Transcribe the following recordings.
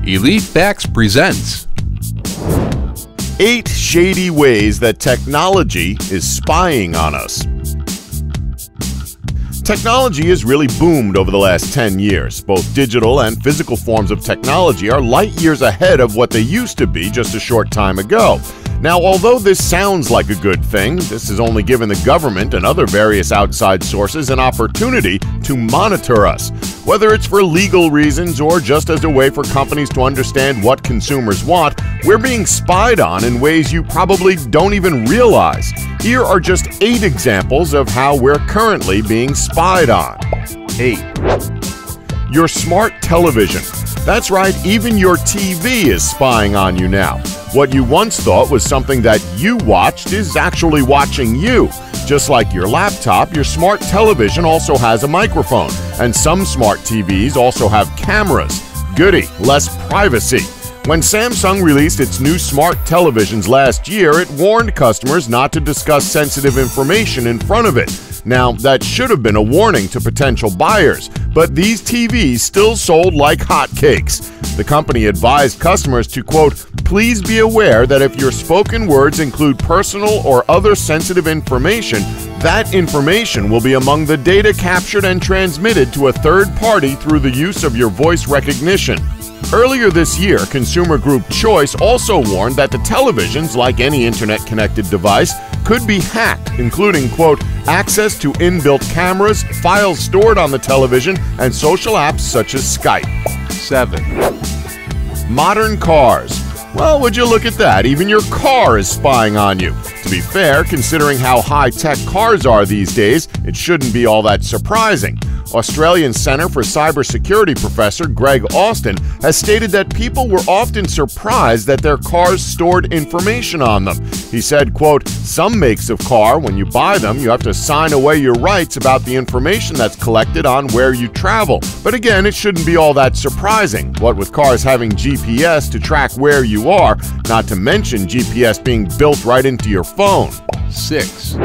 Elite Facts presents 8 Shady Ways That Technology is Spying on Us. Technology has really boomed over the last 10 years. Both digital and physical forms of technology are light years ahead of what they used to be just a short time ago. Now, although this sounds like a good thing, this has only given the government and other various outside sources an opportunity to monitor us. Whether it's for legal reasons or just as a way for companies to understand what consumers want, we're being spied on in ways you probably don't even realize. Here are just 8 examples of how we're currently being spied on. 8. Your smart television. That's right, even your TV is spying on you now. What you once thought was something that you watched is actually watching you. Just like your laptop, your smart television also has a microphone, and some smart TVs also have cameras. Goody, less privacy. When Samsung released its new smart televisions last year, it warned customers not to discuss sensitive information in front of it. Now, that should have been a warning to potential buyers, but these TVs still sold like hotcakes. The company advised customers to, quote, "Please be aware that if your spoken words include personal or other sensitive information, that information will be among the data captured and transmitted to a third party through the use of your voice recognition." Earlier this year, consumer group Choice also warned that the televisions, like any internet-connected device, could be hacked, including, quote, access to inbuilt cameras, files stored on the television, and social apps such as Skype. 7. Modern cars. Well, would you look at that? Even your car is spying on you. To be fair, considering how high-tech cars are these days, it shouldn't be all that surprising. Australian Centre for Cybersecurity professor Greg Austin has stated that people were often surprised that their cars stored information on them. He said, quote, "Some makes of car, when you buy them, you have to sign away your rights about the information that's collected on where you travel. But again, it shouldn't be all that surprising. What with cars having GPS to track where you are, not to mention GPS being built right into your phone." 6.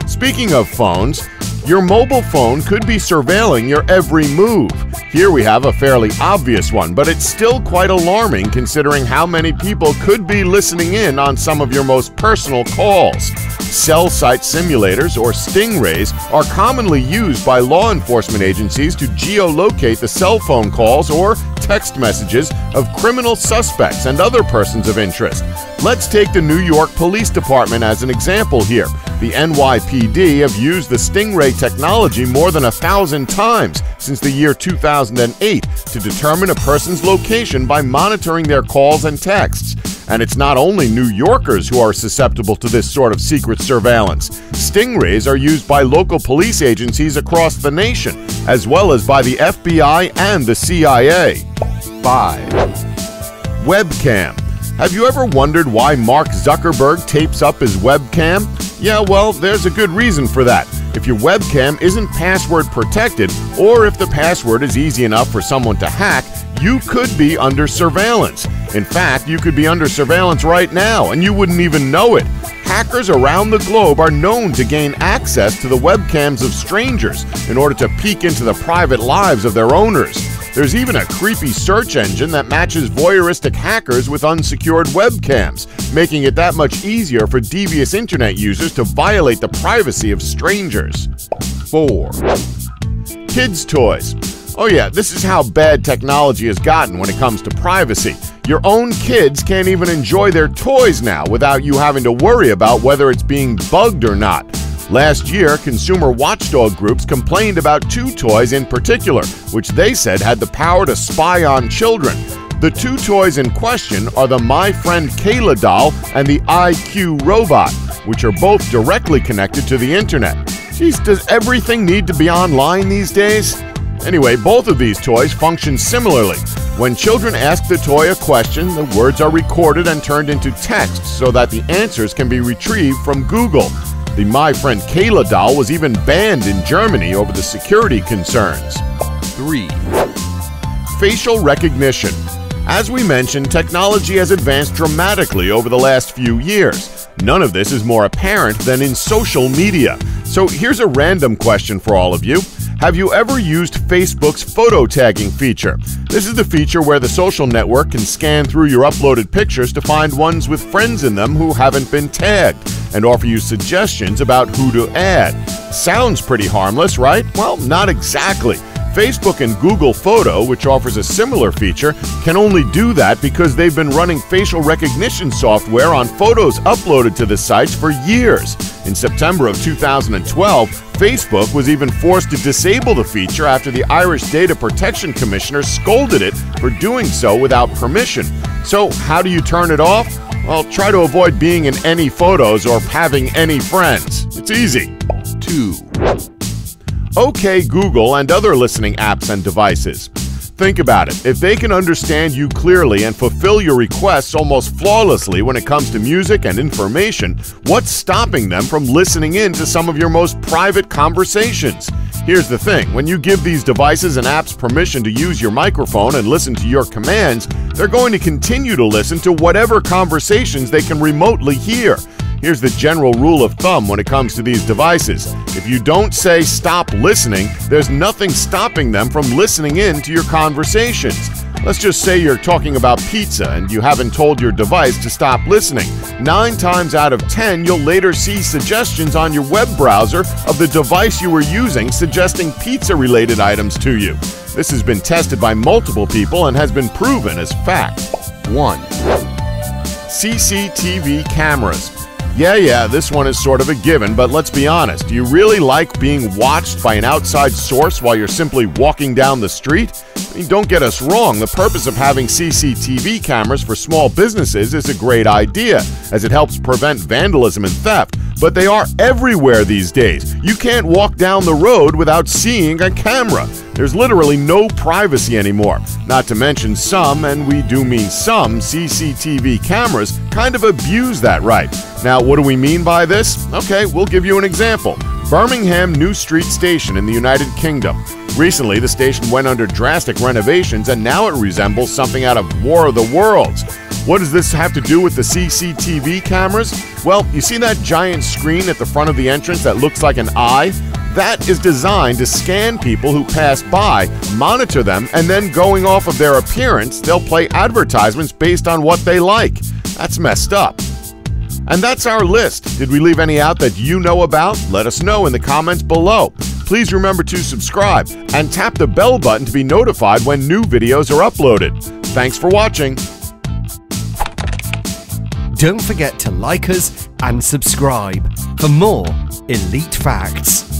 Speaking of phones, your mobile phone could be surveilling your every move. Here we have a fairly obvious one, but it's still quite alarming considering how many people could be listening in on some of your most personal calls. Cell site simulators, or stingrays, are commonly used by law enforcement agencies to geolocate the cell phone calls or text messages of criminal suspects and other persons of interest. Let's take the New York Police Department as an example here. The NYPD have used the Stingray technology more than 1,000 times since the year 2008 to determine a person's location by monitoring their calls and texts. And it's not only New Yorkers who are susceptible to this sort of secret surveillance. Stingrays are used by local police agencies across the nation, as well as by the FBI and the CIA. 5. Webcam. Have you ever wondered why Mark Zuckerberg tapes up his webcam? Yeah, well, there's a good reason for that. If your webcam isn't password protected, or if the password is easy enough for someone to hack, you could be under surveillance. In fact, you could be under surveillance right now, and you wouldn't even know it. Hackers around the globe are known to gain access to the webcams of strangers in order to peek into the private lives of their owners. There's even a creepy search engine that matches voyeuristic hackers with unsecured webcams, making it that much easier for devious internet users to violate the privacy of strangers. 4. Kids' toys. Oh yeah, this is how bad technology has gotten when it comes to privacy. Your own kids can't even enjoy their toys now without you having to worry about whether it's being bugged or not. Last year, consumer watchdog groups complained about 2 toys in particular, which they said had the power to spy on children. The 2 toys in question are the My Friend Kayla doll and the IQ robot, which are both directly connected to the internet. Geez, does everything need to be online these days? Anyway, both of these toys function similarly. When children ask the toy a question, the words are recorded and turned into text so that the answers can be retrieved from Google. The My Friend Kayla doll was even banned in Germany over the security concerns. 3. Facial recognition. As we mentioned, technology has advanced dramatically over the last few years. None of this is more apparent than in social media. So here's a random question for all of you. Have you ever used Facebook's photo tagging feature? This is the feature where the social network can scan through your uploaded pictures to find ones with friends in them who haven't been tagged and offer you suggestions about who to add. Sounds pretty harmless, right? Well, not exactly. Facebook and Google Photo, which offers a similar feature, can only do that because they've been running facial recognition software on photos uploaded to the sites for years. In September of 2012, Facebook was even forced to disable the feature after the Irish Data Protection Commissioner scolded it for doing so without permission. So how do you turn it off? Well, try to avoid being in any photos or having any friends. It's easy. 2. OK Google and other listening apps and devices. Think about it. If they can understand you clearly and fulfill your requests almost flawlessly when it comes to music and information, what's stopping them from listening in to some of your most private conversations? Here's the thing, when you give these devices and apps permission to use your microphone and listen to your commands, they're going to continue to listen to whatever conversations they can remotely hear. Here's the general rule of thumb when it comes to these devices. If you don't say stop listening, there's nothing stopping them from listening in to your conversations. Let's just say you're talking about pizza and you haven't told your device to stop listening. 9 times out of 10, you'll later see suggestions on your web browser of the device you were using suggesting pizza-related items to you. This has been tested by multiple people and has been proven as fact. 1. Cctv Cameras. Yeah, this one is sort of a given, but let's be honest. Do you really like being watched by an outside source while you're simply walking down the street? I mean, don't get us wrong, the purpose of having CCTV cameras for small businesses is a great idea, as it helps prevent vandalism and theft. But they are everywhere these days. You can't walk down the road without seeing a camera. There's literally no privacy anymore. Not to mention some, and we do mean some, CCTV cameras kind of abuse that right. Now, what do we mean by this? Okay, we'll give you an example. Birmingham New Street Station in the United Kingdom. Recently, the station went under drastic renovations and now it resembles something out of War of the Worlds. What does this have to do with the CCTV cameras? Well, you see that giant screen at the front of the entrance that looks like an eye? That is designed to scan people who pass by, monitor them, and then going off of their appearance, they'll play advertisements based on what they like. That's messed up. And that's our list. Did we leave any out that you know about? Let us know in the comments below. Please remember to subscribe and tap the bell button to be notified when new videos are uploaded. Thanks for watching. Don't forget to like us and subscribe for more elite facts.